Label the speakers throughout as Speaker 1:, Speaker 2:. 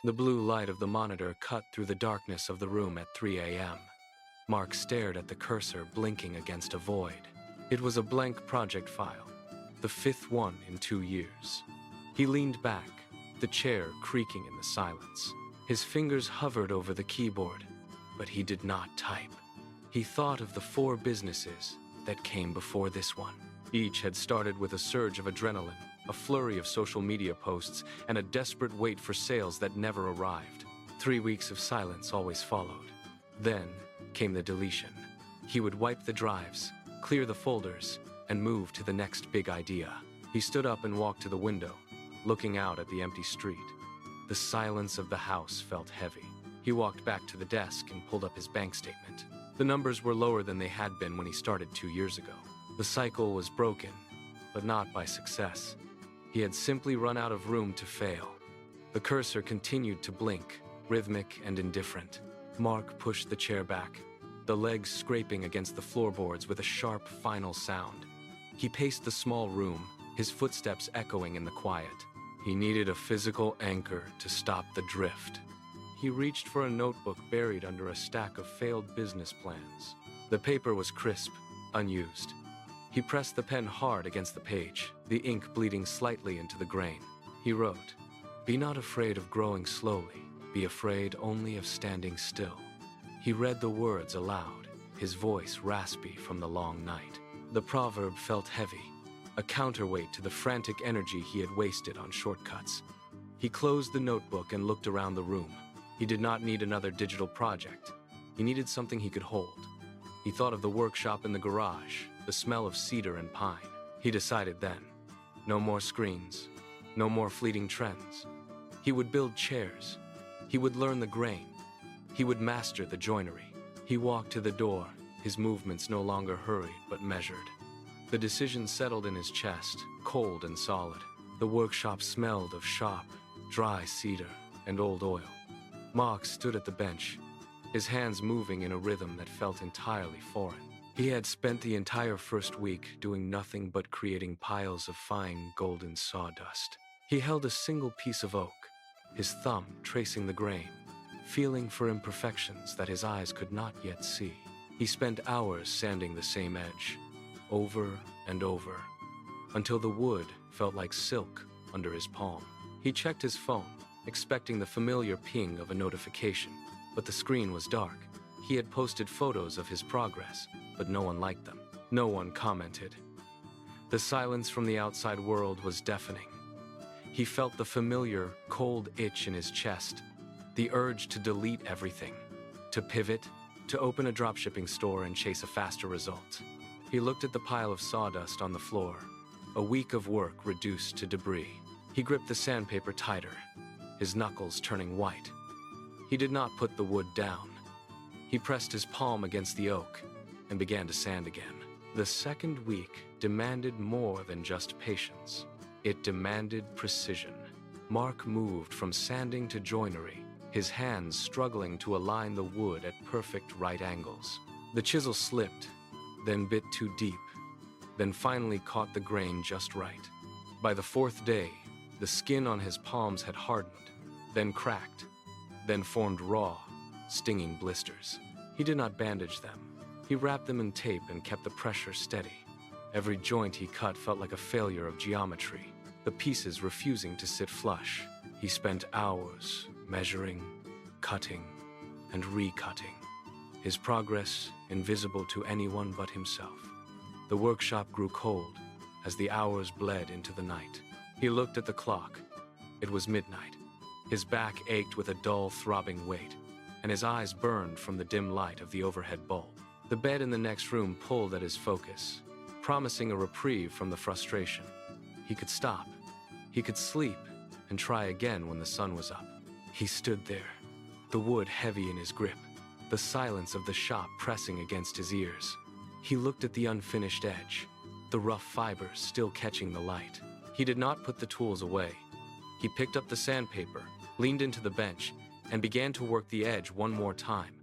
Speaker 1: The blue light of the monitor cut through the darkness of the room at 3 a.m. Mark stared at the cursor blinking against a void. It was a blank project file, the fifth one in 2 years. He leaned back, the chair creaking in the silence. His fingers hovered over the keyboard, but he did not type. He thought of the 4 businesses that came before this one. Each had started with a surge of adrenaline, a flurry of social media posts, and a desperate wait for sales that never arrived. 3 weeks of silence always followed. Then came the deletion. He would wipe the drives, clear the folders, and move to the next big idea. He stood up and walked to the window, looking out at the empty street. The silence of the house felt heavy. He walked back to the desk and pulled up his bank statement. The numbers were lower than they had been when he started 2 years ago. The cycle was broken, but not by success. He had simply run out of room to fail. The cursor continued to blink, rhythmic and indifferent. Mark pushed the chair back, the legs scraping against the floorboards with a sharp, final sound. He paced the small room, his footsteps echoing in the quiet. He needed a physical anchor to stop the drift. He reached for a notebook buried under a stack of failed business plans. The paper was crisp, unused. He pressed the pen hard against the page, the ink bleeding slightly into the grain. He wrote, "Be not afraid of growing slowly. Be afraid only of standing still." He read the words aloud, his voice raspy from the long night. The proverb felt heavy, a counterweight to the frantic energy he had wasted on shortcuts. He closed the notebook and looked around the room. He did not need another digital project. He needed something he could hold. He thought of the workshop in the garage, the smell of cedar and pine. He decided then, no more screens, no more fleeting trends. He would build chairs. He would learn the grain. He would master the joinery. He walked to the door, his movements no longer hurried but measured. The decision settled in his chest, cold and solid. The workshop smelled of sharp, dry cedar and old oil. Mark stood at the bench, his hands moving in a rhythm that felt entirely foreign. He had spent the entire first week doing nothing but creating piles of fine golden sawdust. He held a single piece of oak, his thumb tracing the grain, feeling for imperfections that his eyes could not yet see. He spent hours sanding the same edge, over and over, until the wood felt like silk under his palm. He checked his phone, expecting the familiar ping of a notification, but the screen was dark. He had posted photos of his progress, but no one liked them. No one commented. The silence from the outside world was deafening. He felt the familiar, cold itch in his chest, the urge to delete everything, to pivot, to open a dropshipping store and chase a faster result. He looked at the pile of sawdust on the floor, a week of work reduced to debris. He gripped the sandpaper tighter, his knuckles turning white. He did not put the wood down. He pressed his palm against the oak and began to sand again. The second week demanded more than just patience. It demanded precision. Mark moved from sanding to joinery, his hands struggling to align the wood at perfect right angles. The chisel slipped, then bit too deep, then finally caught the grain just right. By the 4th day, the skin on his palms had hardened, then cracked, then formed raw, stinging blisters. He did not bandage them. He wrapped them in tape and kept the pressure steady. Every joint he cut felt like a failure of geometry, the pieces refusing to sit flush. He spent hours measuring, cutting, and recutting, his progress invisible to anyone but himself. The workshop grew cold as the hours bled into the night. He looked at the clock. It was midnight. His back ached with a dull, throbbing weight, and his eyes burned from the dim light of the overhead bulb. The bed in the next room pulled at his focus, promising a reprieve from the frustration. He could stop. He could sleep and try again when the sun was up. He stood there, the wood heavy in his grip, the silence of the shop pressing against his ears. He looked at the unfinished edge, the rough fibers still catching the light. He did not put the tools away. He picked up the sandpaper, leaned into the bench, and began to work the edge one more time.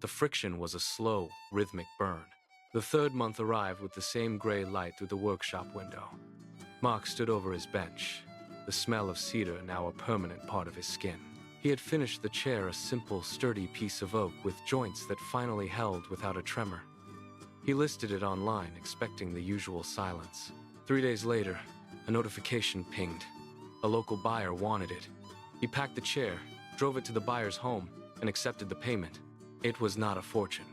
Speaker 1: The friction was a slow, rhythmic burn. The 3rd month arrived with the same gray light through the workshop window. Mark stood over his bench, the smell of cedar now a permanent part of his skin. He had finished the chair, a simple, sturdy piece of oak with joints that finally held without a tremor. He listed it online, expecting the usual silence. 3 days later, a notification pinged. A local buyer wanted it. He packed the chair, drove it to the buyer's home, and accepted the payment. It was not a fortune.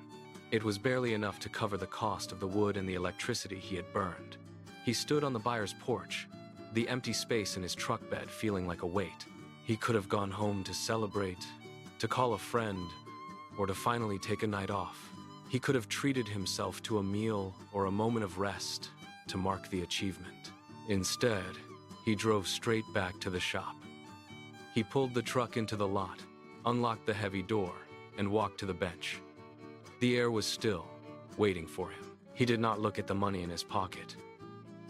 Speaker 1: It was barely enough to cover the cost of the wood and the electricity he had burned. He stood on the buyer's porch, the empty space in his truck bed feeling like a weight. He could have gone home to celebrate, to call a friend, or to finally take a night off. He could have treated himself to a meal or a moment of rest to mark the achievement. Instead, he drove straight back to the shop. He pulled the truck into the lot, unlocked the heavy door, and walked to the bench. The air was still, waiting for him. He did not look at the money in his pocket.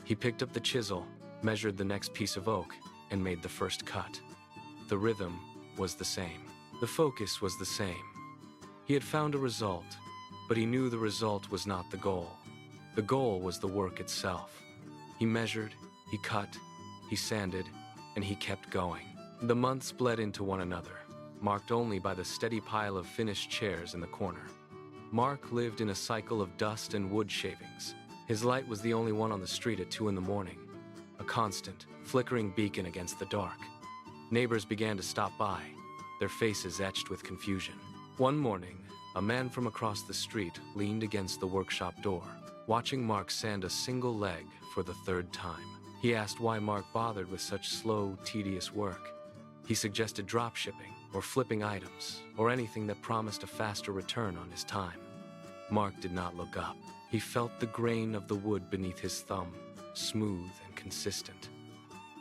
Speaker 1: He picked up the chisel, measured the next piece of oak, and made the first cut. The rhythm was the same. The focus was the same. He had found a result, but he knew the result was not the goal. The goal was the work itself. He measured, he cut, he sanded, and he kept going. The months bled into one another, marked only by the steady pile of finished chairs in the corner. Mark lived in a cycle of dust and wood shavings. His light was the only one on the street at 2 a.m, a constant, flickering beacon against the dark. Neighbors began to stop by, their faces etched with confusion. One morning, a man from across the street leaned against the workshop door, watching Mark sand a single leg for the 3rd time. He asked why Mark bothered with such slow, tedious work. He suggested drop shipping, or flipping items, or anything that promised a faster return on his time. Mark did not look up. He felt the grain of the wood beneath his thumb, smooth and consistent.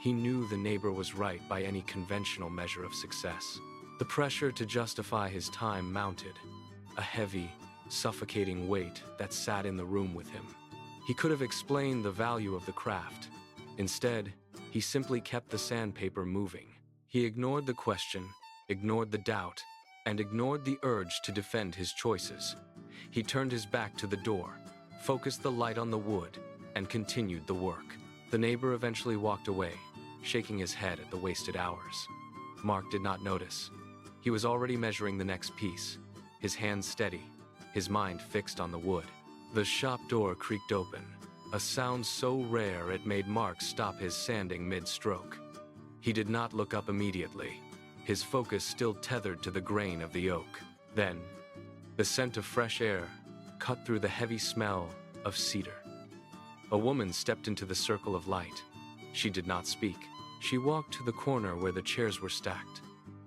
Speaker 1: He knew the neighbor was right by any conventional measure of success. The pressure to justify his time mounted, a heavy, suffocating weight that sat in the room with him. He could have explained the value of the craft. Instead, he simply kept the sandpaper moving. He ignored the question, ignored the doubt, and ignored the urge to defend his choices. He turned his back to the door, focused the light on the wood, and continued the work. The neighbor eventually walked away, shaking his head at the wasted hours. Mark did not notice. He was already measuring the next piece, his hands steady, his mind fixed on the wood. The shop door creaked open, a sound so rare it made Mark stop his sanding mid-stroke. He did not look up immediately, his focus still tethered to the grain of the oak. Then, the scent of fresh air cut through the heavy smell of cedar. A woman stepped into the circle of light. She did not speak. She walked to the corner where the chairs were stacked,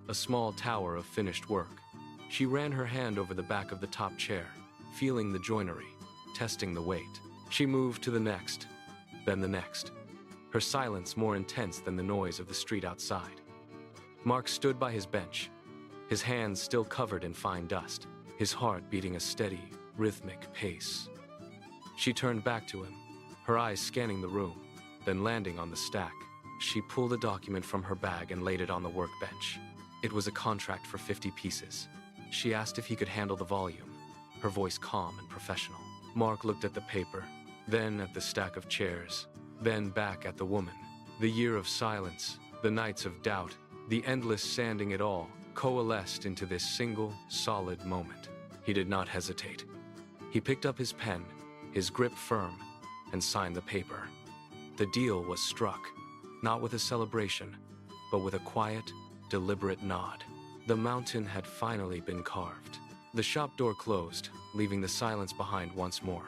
Speaker 1: a small tower of finished work. She ran her hand over the back of the top chair, feeling the joinery, testing the weight. She moved to the next, then the next, her silence more intense than the noise of the street outside. Mark stood by his bench, his hands still covered in fine dust, his heart beating a steady, rhythmic pace. She turned back to him, her eyes scanning the room, then landing on the stack. She pulled a document from her bag and laid it on the workbench. It was a contract for 50 pieces. She asked if he could handle the volume, her voice calm and professional. Mark looked at the paper, then at the stack of chairs, then back at the woman. The year of silence, the nights of doubt, the endless sanding, it all coalesced into this single, solid moment. He did not hesitate. He picked up his pen, his grip firm, and signed the paper. The deal was struck, not with a celebration, but with a quiet, deliberate nod. The mountain had finally been carved. The shop door closed, leaving the silence behind once more.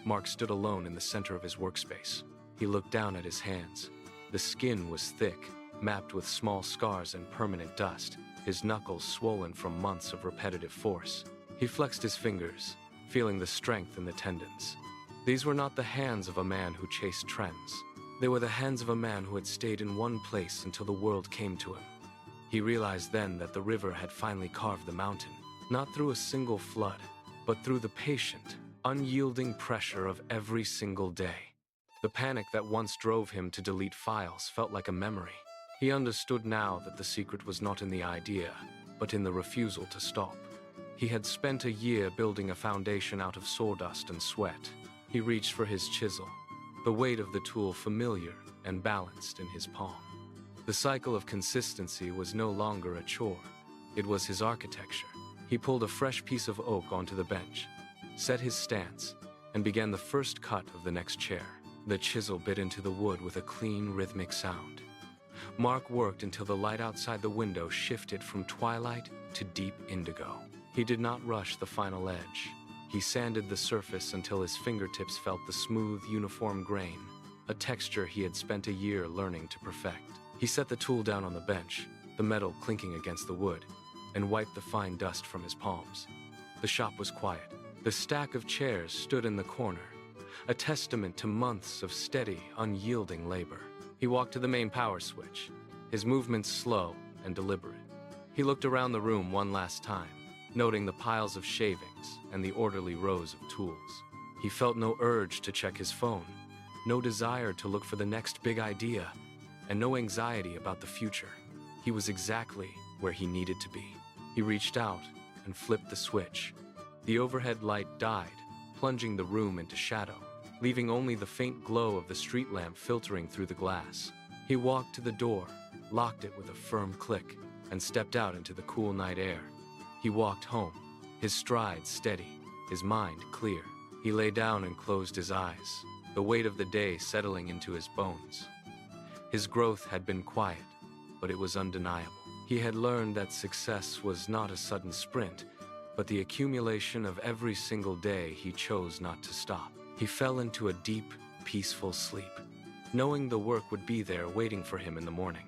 Speaker 1: Mark stood alone in the center of his workspace. He looked down at his hands. The skin was thick, mapped with small scars and permanent dust, his knuckles swollen from months of repetitive force. He flexed his fingers, feeling the strength in the tendons. These were not the hands of a man who chased trends. They were the hands of a man who had stayed in one place until the world came to him. He realized then that the river had finally carved the mountain, not through a single flood, but through the patient, unyielding pressure of every single day. The panic that once drove him to delete files felt like a memory. He understood now that the secret was not in the idea, but in the refusal to stop. He had spent a year building a foundation out of sawdust and sweat. He reached for his chisel, the weight of the tool familiar and balanced in his palm. The cycle of consistency was no longer a chore. It was his architecture. He pulled a fresh piece of oak onto the bench, set his stance, and began the first cut of the next chair. The chisel bit into the wood with a clean, rhythmic sound. Mark worked until the light outside the window shifted from twilight to deep indigo. He did not rush the final edge. He sanded the surface until his fingertips felt the smooth, uniform grain, a texture he had spent a year learning to perfect. He set the tool down on the bench, the metal clinking against the wood, and wiped the fine dust from his palms. The shop was quiet. The stack of chairs stood in the corner, a testament to months of steady, unyielding labor. He walked to the main power switch, his movements slow and deliberate. He looked around the room one last time, noting the piles of shavings and the orderly rows of tools. He felt no urge to check his phone, no desire to look for the next big idea, and no anxiety about the future. He was exactly where he needed to be. He reached out and flipped the switch. The overhead light died, plunging the room into shadow, leaving only the faint glow of the street lamp filtering through the glass. He walked to the door, locked it with a firm click, and stepped out into the cool night air. He walked home, his stride steady, his mind clear. He lay down and closed his eyes, the weight of the day settling into his bones. His growth had been quiet, but it was undeniable. He had learned that success was not a sudden sprint, but the accumulation of every single day he chose not to stop. He fell into a deep, peaceful sleep, knowing the work would be there waiting for him in the morning.